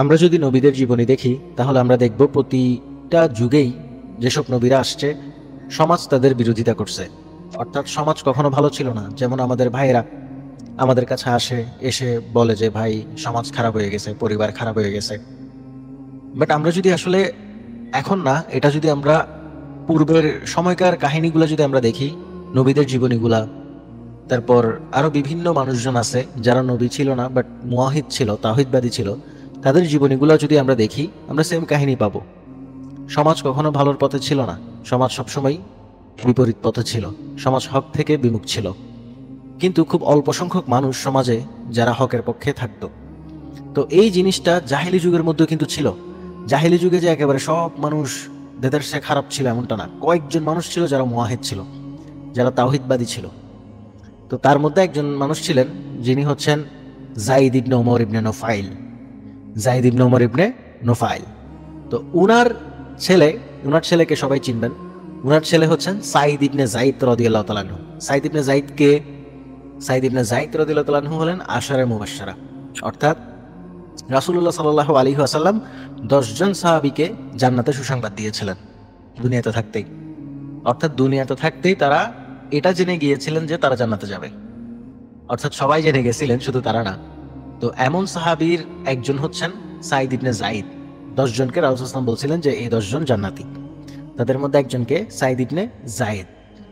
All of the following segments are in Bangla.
আমরা যদি নবীদের জীবনী দেখি তাহলে আমরা দেখব প্রতিটা যুগেই যেসব নবীরা আসছে সমাজ তাদের বিরোধিতা করছে। অর্থাৎ সমাজ কখনো ভালো ছিল না। যেমন আমাদের ভাইয়েরা আমাদের কাছে এসে বলে যে ভাই সমাজ খারাপ হয়ে গেছে, পরিবার খারাপ হয়ে গেছে। বাট আমরা যদি আসলে এখন না, এটা যদি আমরা পূর্বের সময়কার কাহিনীগুলো যদি আমরা দেখি, নবীদের জীবনীগুলা, তারপর আরো বিভিন্ন মানুষজন আছে যারা নবী ছিল না বাট মুওয়াহিদ ছিল, তাওহীদবাদী ছিল, তাদের জীবনীগুলো যদি আমরা দেখি আমরা সেম কাহিনী পাবো। সমাজ কখনো ভালোর পথে ছিল না, সমাজ সবসময় বিপরীত পথে ছিল, সমাজ হক থেকে বিমুখ ছিল। কিন্তু খুব অল্প সংখ্যক মানুষ সমাজে যারা হকের পক্ষে থাকতো। তো এই জিনিসটা জাহেলি যুগের মধ্যে কিন্তু ছিল। জাহেলি যুগে যে একেবারে সব মানুষ যাদের সে খারাপ ছিল এমনটা না, কয়েকজন মানুষ ছিল যারা মুওয়াহিদ ছিল, যারা তাওহীদবাদী ছিল। তো তার মধ্যে একজন মানুষ ছিলেন যিনি হচ্ছেন যায়েদ ইবনে ওমর ইবনে নুফাইল। যায়েদ ইবনে ওমর ইবনে নুফাইল। তো উনার ছেলেকে সবাই চিনবেন। উনার ছেলে হচ্ছেন সাঈদ ইবনে যায়েদ রাদিয়াল্লাহু তাআলা আনহু। সাঈদ ইবনে যায়েদ কে? সাঈদ ইবনে যায়েদ রাদিয়াল্লাহু তাআলা আনহু হলেন আশারে মুবাশশারা, অর্থাৎ রাসূলুল্লাহ সাল্লাল্লাহু আলাইহি ওয়াসাল্লাম 10 জন সাহাবীকে জান্নাতে সুসংবাদ দিয়েছিলেন দুনিয়াতে থাকতেই। অর্থাৎ দুনিয়াতে থাকতেই তারা এটা জেনে গিয়েছিলেন যে তারা জান্নাতে যাবে। অর্থাৎ সবাই জেনে গেছিলেন, শুধু তারা না। তো এমন সাহাবীর একজন হচ্ছেন সাঈদ ইবনে যায়েদ। 10 জনকে রাসূল সাল্লাল্লাহু আলাইহি ওয়াসাল্লাম বলছিলেন যে এই 10 জন জান্নাতি। তাদের মধ্যে একজনকে সাঈদ ইবনে যায়েদ।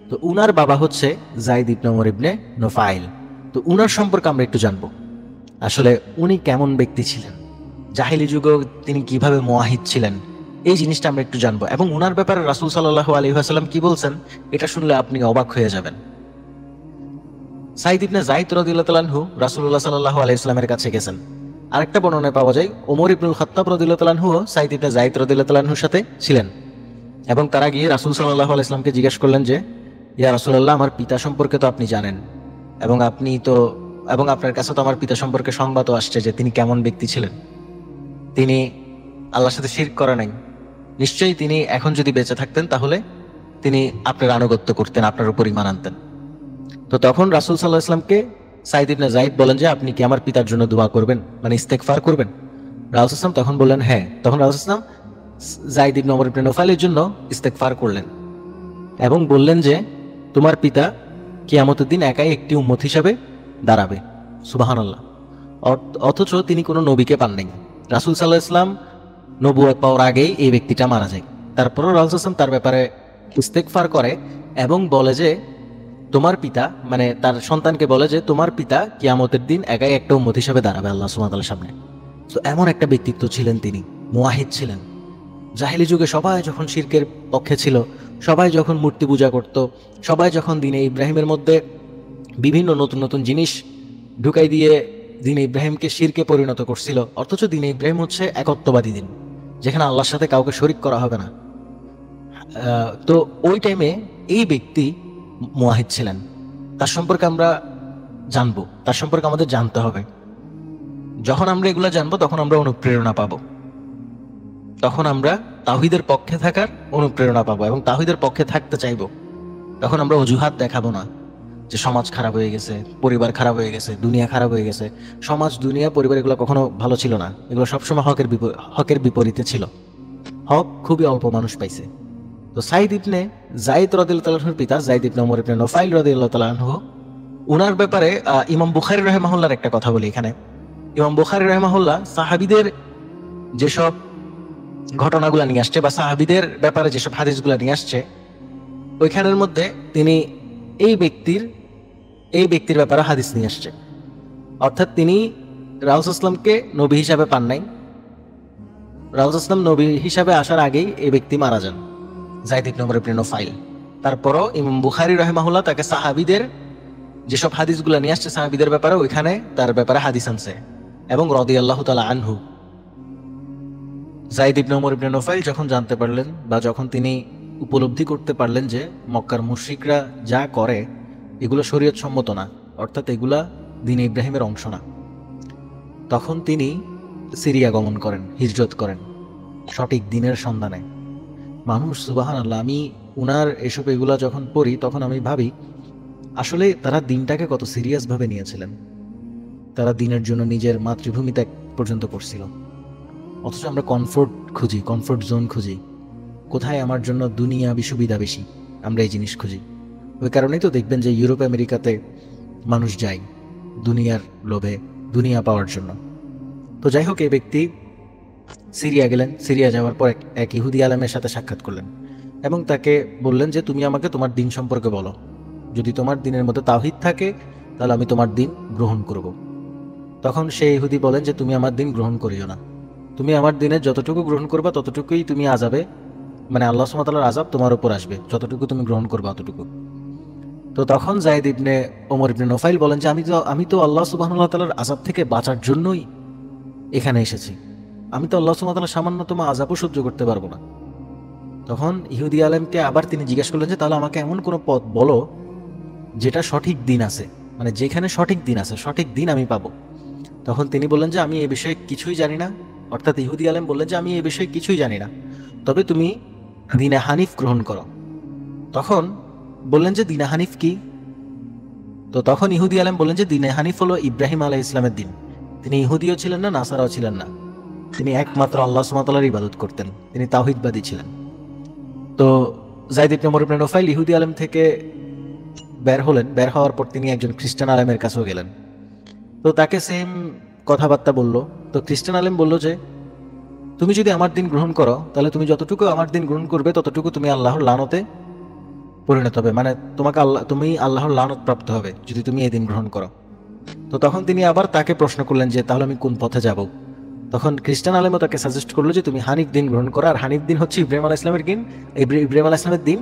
তো উনার বাবা হচ্ছে যায়েদ ইবনে ওমর ইবনে নুফাইল। তো উনার সম্পর্কে আমরা একটু জানবো, আসলে উনি কেমন ব্যক্তি ছিলেন, জাহেলি যুগেও তিনি কিভাবে মুওয়াহিদ ছিলেন, এই জিনিসটা আমরা একটু জানবো। এবং উনার ব্যাপারে রাসূল সাল্লাল্লাহু আলাইহি ওয়াসাল্লাম কি বলছেন এটা শুনলে আপনি অবাক হয়ে যাবেন। সাঈদ ইবনে যায়েদ রাদিয়াল্লাহু তাআলা আনহু রাসূলুল্লাহ সাল্লাল্লাহু আলাইহি ওয়াসাল্লামের কাছে গেছেন। আরেকটা বর্ণনায় পাওয়া যায় ওমর ইবনুল খাত্তাব রাদিয়াল্লাহু তাআলা আনহু সাঈদ ইবনে যায়েদ রাদিয়াল্লাহু তাআলা আনহুর সাথে ছিলেন। এবং তারা গিয়ে রাসূল সাল্লাল্লাহু আলাইহি ওয়াসাল্লামকে জিজ্ঞেস করলেন যে ইয়া রাসূলুল্লাহ, আমার পিতা সম্পর্কে তো আপনি জানেন, এবং আপনার কাছে তো আমার পিতা সম্পর্কে সংবাদও আসছে যে তিনি কেমন ব্যক্তি ছিলেন। তিনি আল্লাহর সাথে শিরক করে নাই। নিশ্চয়ই তিনি এখন যদি বেঁচে থাকতেন তাহলে তিনি আপনার আনুগত্য করতেন, আপনার উপর ঈমান আনতেন। তো তখন রাসূল সাল্লাল্লাহু আলাইহি ওয়াসাল্লামকে সাঈদ ইবনে যায়েদ বলেন যে আপনি কি আমার পিতার জন্য দোয়া করবেন, মানে ইস্তেগফার করবেন? রাসূল সাল্লাল্লাহু আলাইহি ওয়াসাল্লাম তখন বললেন হ্যাঁ। তখন রাসূল সাল্লাল্লাহু আলাইহি ওয়াসাল্লাম যায়েদ ইবনে ওমর ইবনে নুফাইলের জন্য ইস্তেগফার করলেন এবং বললেন যে তোমার পিতা কিয়ামতের দিন একাই একটি উম্মত হিসাবে দাঁড়াবে। সুবহানাল্লাহ। অথচ তিনি কোনো নবীকে পান নাই। রাসূল সাল্লাল্লাহু আলাইহি ওয়াসাল্লাম নবুয়ত পাওয়ার আগেই এই ব্যক্তিটা মারা যায়। তারপরও রাসূল সাল্লাল্লাহু আলাইহি ওয়াসাল্লাম তার ব্যাপারে ইস্তেগফার করে এবং বলে যে তোমার পিতা, মানে তার সন্তানকে বলে যে তোমার পিতা কিয়ামতের দিন একাই একটা উম্মত হিসেবে দাঁড়াবে আল্লাহ সুবহানাহু ওয়া তাআলার সামনে। তো এমন একটা ব্যক্তিত্ব ছিলেন তিনি, মুওয়াহিদ ছিলেন। জাহেলি যুগে সবাই যখন শিরকের পক্ষে ছিল, সবাই যখন মূর্তি পূজা করত, সবাই যখন দ্বীনে ইব্রাহিমের মধ্যে বিভিন্ন নতুন নতুন জিনিস ঢুকাই দিয়ে দ্বীনে ইব্রাহিমকে শিরকে পরিণত করছিল। অথচ দ্বীনে ইব্রাহিম হচ্ছে একত্ববাদী দিন, যেখানে আল্লাহর সাথে কাউকে শরিক করা হবে না। তো ওই টাইমে এই ব্যক্তি মুওয়াহিদ ছিলেন। তার সম্পর্কে আমরা জানবো, তার সম্পর্কে আমাদের জানতে হবে। যখন আমরা এগুলো জানবো তখন আমরা অনুপ্রেরণা পাবো, তখন আমরা তাওহীদের পক্ষে থাকার অনুপ্রেরণা পাবো এবং তাওহীদের পক্ষে থাকতে চাইবো। তখন আমরা অজুহাত দেখাবো না যে সমাজ খারাপ হয়ে গেছে, পরিবার খারাপ হয়ে গেছে, দুনিয়া খারাপ হয়ে গেছে। সমাজ, দুনিয়া, পরিবার এগুলো কখনো ভালো ছিল না। এগুলো সবসময় হকের বিপরীতে ছিল। হক খুবই অল্প মানুষ পাইছে। তো সাঈদ ইবনে যায়েদ রাদিয়াল্লাহু তাআলা আনহুর পিতা যায়েদ ইবনে ওমর ইবনে নুফাইল রাদিয়াল্লাহু তাআলা আনহু, উনার ব্যাপারে ইমাম বুখারী রাহিমাহুল্লাহর একটা কথা বলি এখানে। ইমাম বুখারী রাহিমাহুল্লাহ সাহাবীদের যেসব ঘটনাগুলো নিয়ে আসছে বা সাহাবীদের ব্যাপারে যেসব হাদিসগুলো নিয়ে আসছে, ওইখানের মধ্যে তিনি এই ব্যক্তির ব্যাপারে হাদিস নিয়ে আসছে। অর্থাৎ তিনি রাসূল সাল্লামকে নবী হিসাবে পান নাই। রাসূল সাল্লাম নবী হিসাবে আসার আগেই এই ব্যক্তি মারা যান, যায়েদ ইবনে ওমর ইবনে নুফাইল। তারপরও ইমাম বুখারী রাহিমাহুল্লাহ তাকে সাহাবীদের যেসব হাদিসগুলো নিয়ে আসছে সাহাবীদের ব্যাপারে, ওইখানে তার ব্যাপারে হাদিস আনছে। এবং রাদিয়াল্লাহু তাআলা আনহু, যায়েদ ইবনে ওমর ইবনে নুফাইল যখন জানতে পারলেন বা যখন তিনি উপলব্ধি করতে পারলেন যে মক্কার মুশরিকরা যা করে এগুলো শরীয়ত সম্মত না, অর্থাৎ এগুলা দ্বীনে ইব্রাহিমের অংশ না, তখন তিনি সিরিয়া গমন করেন, হিজরত করেন সঠিক দ্বীনের সন্ধানে। মানুষ, সুবহানাল্লাহ, আমি উনার এগুলা যখন পড়ি তখন আমি ভাবি আসলে তারা দ্বীনটাকে কত সিরিয়াস ভাবে নিয়েছিলেন। তারা দ্বীনের জন্য নিজের মাতৃভূমি ত্যাগ পর্যন্ত করছিল। অথচ আমরা কমফোর্ট খুঁজি, কমফোর্ট জোন খুঁজি, কোথায় আমার জন্য দুনিয়াবি সুবিধা বেশি, আমরা এই জিনিস খুঁজি। ওই কারণেই তো দেখবেন যে ইউরোপ আমেরিকাতে মানুষ যায় দুনিয়ার লোভে, দুনিয়া পাওয়ার জন্য। তো যাই হোক, এই ব্যক্তি সিরিয়া গেলেন। সিরিয়া যাওয়ার পর এক ইহুদি আলেমের সাথে সাক্ষাৎ করলেন এবং তাকে বললেন যে তুমি আমাকে তোমার দিন সম্পর্কে বলো, যদি তোমার দিনের মধ্যে তাওহীদ থাকে তাহলে আমি তোমার দিন গ্রহণ করব। তখন সেই ইহুদি বলেন যে তুমি আমার দিন গ্রহণ করিও না, তুমি আমার দিনে যতটুকু গ্রহণ করবা ততটুকুই তুমি আযাবে, মানে আল্লাহ সুবহানাহু ওয়া তাআলার আযাব তোমার উপর আসবে, যতটুকু তুমি গ্রহণ করবা অতটুকু। তো তখন যায়েদ ইবনে ওমর ইবনে নফাইল বলেন যে আমি তো আল্লাহ সুবহানাহু ওয়া তাআলার আযাব থেকে বাঁচার জন্যই এখানে এসেছি, আমি তো আল্লাহ সুবহানাহু ওয়া তাআলার সামান্যতম আযাবও সহ্য করতে পারবো না। তখন ইহুদি আলেমকে আবার তিনি জিজ্ঞেস করলেন যে তাহলে আমাকে এমন কোনো পথ বলো যেটা সঠিক দিন আছে, মানে যেখানে সঠিক দিন আছে, সঠিক দিন আমি পাবো। তখন তিনি বললেন যে আমি এই বিষয়ে কিছুই জানি না, অর্থাৎ ইহুদি আলেম বললেন যে আমি এই বিষয়ে কিছুই জানি না, তবে তুমি দিনে হানিফ গ্রহণ করো। তখন বললেন যে দিনে হানিফ কি? তো তখন ইহুদি আলেম বললেন যে দিনে হানিফ হলো ইব্রাহিম আলাইহিস ইসলামের দিন। তিনি ইহুদিও ছিলেন না, নাসারাও ছিলেন না, তিনি একমাত্র আল্লাহ সুবহানাহু ওয়া তাআলার ইবাদত করতেন, তিনি তাওহীদবাদী ছিলেন। তো যায়েদ ইবনে ওমর ইবনে নফাইল ইহুদি আলেম থেকে বের হলেন। বের হওয়ার পর তিনি একজন খ্রিস্টান আলেমের কাছেও গেলেন। তো তাকে সেম কথাবার্তা বলল। তো খ্রিস্টান আলেম বলল যে তুমি যদি আমার দিন গ্রহণ করো তাহলে তুমি যতটুকু আমার দিন গ্রহণ করবে ততটুকু তুমি আল্লাহর লানতে পরিণত হবে, মানে তুমি আল্লাহর লানত প্রাপ্ত হবে যদি তুমি এই দিন গ্রহণ করো। তো তখন তিনি আবার তাকে প্রশ্ন করলেন যে তাহলে আমি কোন পথে যাব? তখন খ্রিস্টান আলেমও তাকে সাজেস্ট করলো যে তুমি হানিফ দিন গ্রহণ করো। আর হানিফ দিন হচ্ছে ইব্রাহিম আলাইহিস সালামের দিন, ইব্রাহিম আলাইহিস সালামের দিন,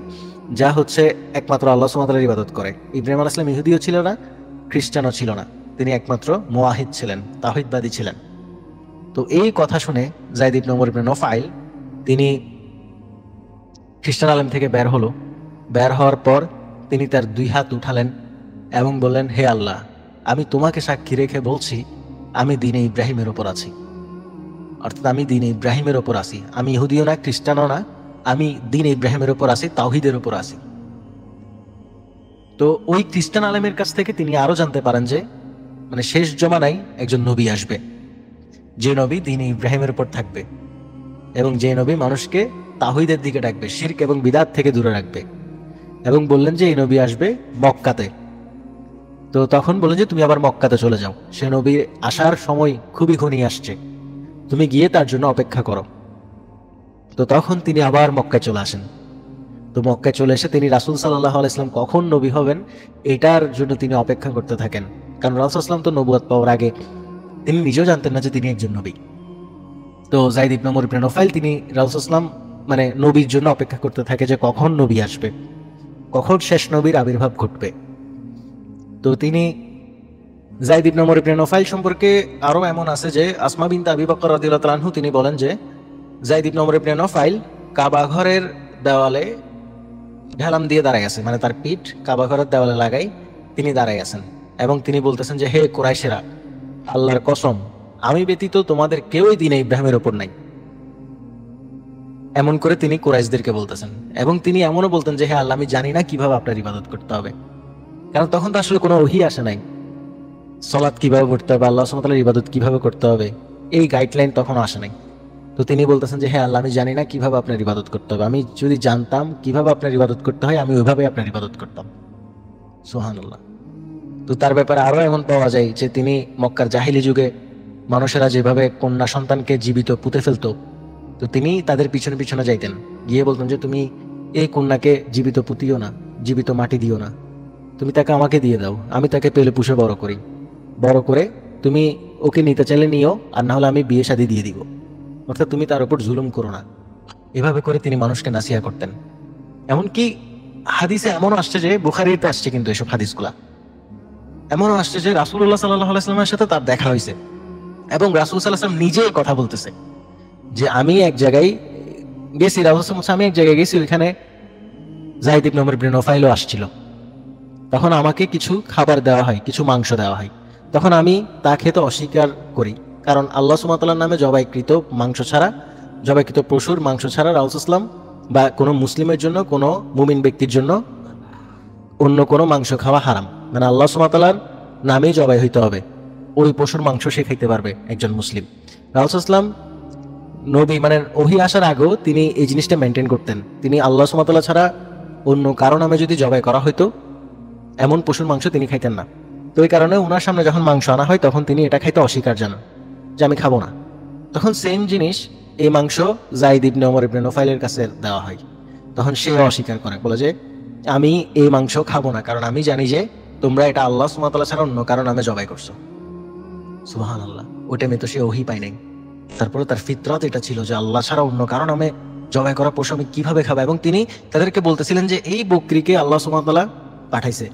যা হচ্ছে একমাত্র আল্লাহ সুবহানাহু ওয়া তাআলার ইবাদত করে। ইব্রাহিম আলাইহিস সালাম ইহুদিও ছিল না, খ্রিস্টানও ছিল না, তিনি একমাত্র মুওয়াহিদ ছিলেন, তাওহীদবাদী ছিলেন। তো এই কথা শুনে যায়েদ ইবনে ওমর ইবনে নফাইল তিনি খ্রিস্টান আলেম থেকে বের হলো। বের হওয়ার পর তিনি তার দুই হাত উঠালেন এবং বললেন, হে আল্লাহ, আমি তোমাকে সাক্ষী রেখে বলছি আমি দ্বীনে ইব্রাহিমের ওপর আছি, অর্থাৎ আমি দ্বীনে ইব্রাহিমের ওপর আছি, আমি ইহুদিও না, খ্রিস্টানও না, আমি দ্বীনে ইব্রাহিমের ওপর আছি, তাওহীদের ওপর আছি। তো ওই খ্রিস্টান আলেমের কাছ থেকে তিনি আরো জানতে পারেন যে মানে শেষ জমানায় একজন নবী আসবে, যে নবী দ্বীনে ইব্রাহিমের উপর থাকবে এবং যে নবী মানুষকে তাওহীদের দিকে ডাকবে, শিরক এবং বিদআত থেকে দূরে রাখবে। এবং বললেন যে এই নবী আসবে মক্কাতে। তো তখন বললেন যে তুমি আবার মক্কাতে চলে যাও, সে নবীর আসার সময় খুবই ঘনিয়ে আসছে, তুমি গিয়ে তার জন্য অপেক্ষা করো। তো তখন তিনি আবার মক্কায় চলে আসেন। তো মক্কায় চলে এসে তিনি রাসূল সাল্লাল্লাহু আলাইহি ওয়াসাল্লাম কখন নবী হবেন এটার জন্য তিনি অপেক্ষা করতে থাকেন, কারণ রাসূল সাল্লাল্লাহু আলাইহি ওয়াসাল্লাম তো নবুয়ত পাওয়ার আগে তিনি নিজেও জানতেন না যে তিনি একজন নবী। তো যায়েদ ইবনে ওমর ইবনে নফাইল তিনি রাসূল সাল্লাল্লাহু আলাইহি ওয়াসাল্লাম মানে নবীর জন্য অপেক্ষা করতে থাকে যে কখন নবী আসবে, কখন শেষ নবীর আবির্ভাব ঘটবে। তো তিনি যায়েদ ইবনে ওমর ইবনে নফাইল সম্পর্কে আরো এমন আছে যে আসমা বিনতে আবি বকর রাদিয়াল্লাহু তাআলা আনহু তিনি বলেন যে যায়েদ ইবনে ওমর ইবনে নফাইল কাবা ঘরের দেওয়ালে ঢালাম দিয়ে দাঁড়ায় আছে, মানে তার পিঠ কাবা ঘরের দেওয়ালে লাগাই তিনি দাঁড়ায় আছেন এবং তিনি বলতেছেন যে হে কুরাইশেরা, আল্লাহর কসম আমি ব্যতীত তোমাদের কেউই দ্বীনে ইব্রাহিমের ওপর নাই, এমন করে তিনি কুরাইশদেরকে বলতেছেন। এবং তিনি এমনও বলতেন যে হে আল্লাহ, আমি জানি না কিভাবে আপনার ইবাদত করতে হবে, কারণ তখন তো আসলে কোনো ওহী আসে নাই, সালাত কিভাবে পড়তে হবে, আল্লাহ সুবহানাহু ওয়া তাআলার ইবাদত কিভাবে করতে হবে এই গাইডলাইন তখনও আসে নাই। তো তিনি বলতেছেন যে হে আল্লাহ, আমি জানি না কিভাবে আপনার ইবাদত করতে হবে, আমি যদি জানতাম কিভাবে আপনার ইবাদত করতে হয় আমি ওইভাবে আপনার ইবাদত করতাম। সুবহানাল্লাহ। তো তার ব্যাপারে আরো এমন পাওয়া যায় যে তিনি মক্কার জাহিলি যুগে মানুষেরা যেভাবে কন্যা সন্তানকে জীবিত পুঁতে ফেলতো, তো তিনি তাদের পিছনে পিছনে যাইতেন, গিয়ে বলতেন যে তুমি এই কন্যাকে জীবিত পুঁতিও না, জীবিত মাটি দিও না, তুমি তাকে আমাকে দিয়ে দাও, আমি তাকে পেলে পুষে বড় করি, বড় করে তুমি ওকে নিতে চাইলে নিও, আর না হলে আমি বিয়ে শাদী দিয়ে দিব, অর্থাৎ তুমি তার উপর জুলুম করো না। এভাবে করে তিনি মানুষকে নাসিহা করতেন। এমনকি হাদিসে এমনও আসছে যে, বুখারীতে আসছে কিন্তু এসব হাদিসগুলা, এমনও আসছে যে রাসূলুল্লাহ সাল্লাল্লাহু আলাইহি ওয়াসাল্লামের সাথে তার দেখা হয়েছে এবং রাসূল সাল্লাল্লাহু আলাইহি ওয়াসাল্লাম নিজে কথা বলতেছে যে আমি এক জায়গায় গেছি, আমি এক জায়গায় গেছি, ওইখানে যায়েদ ইবনে ওমর ইবনে নফাইলও আসছিল, তখন আমাকে কিছু খাবার দেওয়া হয়, কিছু মাংস দেওয়া হয়, তখন আমি তা খেতে অস্বীকার করি, কারণ আল্লাহ সুবহানাহু ওয়া তাআলার নামে জবাইকৃত মাংস ছাড়া, জবাইকৃত পশুর মাংস ছাড়া রাসূল সাল্লাল্লাহু আলাইহি ওয়াসাল্লাম বা কোনো মুসলিমের জন্য, কোনো মুমিন ব্যক্তির জন্য অন্য কোনো মাংস খাওয়া হারাম, মানে আল্লাহ সুবহানাহু ওয়া তাআলার নামেই জবাই হইতে হবে, ওই পশুর মাংস সে খাইতে পারবে একজন মুসলিম। রাসূল সাল্লাল্লাহু আলাইহি ওয়াসাল্লাম নবী মানে ওহী আসার আগেও তিনি এই জিনিসটা মেনটেন করতেন। তিনি আল্লাহ সুবহানাহু ওয়া তাআলা ছাড়া অন্য কারো নামে যদি জবাই করা হতো এমন পশুর মাংস তিনি খাইতেন না। তো এই কারণে ওনার সামনে যখন মাংস আনা হয় তখন তিনি এটা খাইতে অস্বীকার জানান যে আমি খাবো না। তখন সেম জিনিস এই মাংস যায়েদ ইবনে ওমর ইবনে নুফাইলের কাছে দেওয়া হয়, তখন সে অস্বীকার করে, বলে যে আমি এই মাংস খাবো না, কারণ আমি জানি যে তোমরা এটা আল্লাহ সুবহানাহু ওয়া তাআলা ছাড়া অন্য কারো নামে জবাই করছো। সুবহানাল্লাহ, ওই টাইমে তো সে ওহী পায় নাই, তারপরে তার ফিতরাত এটা ছিল যে আল্লাহ ছাড়া অন্য কারো নামে জবাই করা পশু আমি কিভাবে খাবো। এবং তিনি তাদেরকে বলতেছিলেন যে এই বকরিকে আল্লাহ সুবহানাহু ওয়া তাআলা পাঠাইছে,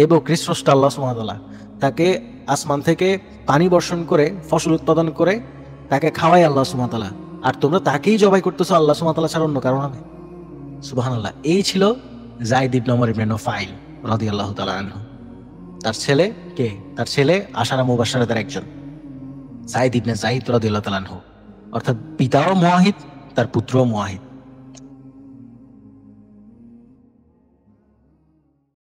এই বকরির স্রষ্টা আল্লাহ সুবহানাহু ওয়া তাআলা, তাকে আসমান থেকে পানি বর্ষণ করে ফসল উৎপাদন করে তাকে খাওয়াই আল্লাহ সুবহানাহু ওয়া তাআলা, আর তোমরা তাকেই জবাই করতেছো আল্লাহ সুবহানাহু ওয়া তাআলা ছাড়া অন্য কারো নামে। সুবহানাল্লাহ। এই ছিল যায়েদ ইবনে ওমর ইবনে নুফাইল রাদিয়াল্লাহু তাআলা আনহু। তার ছেলে কে? তার ছেলে আশারা মুবাশশারাদের একজন যায়েদ ইবনে যায়েদ রাদিয়াল্লাহু তাআলা আনহু, অর্থাৎ পিতাও মুওয়াহিদ, তার পুত্রও মুওয়াহিদ।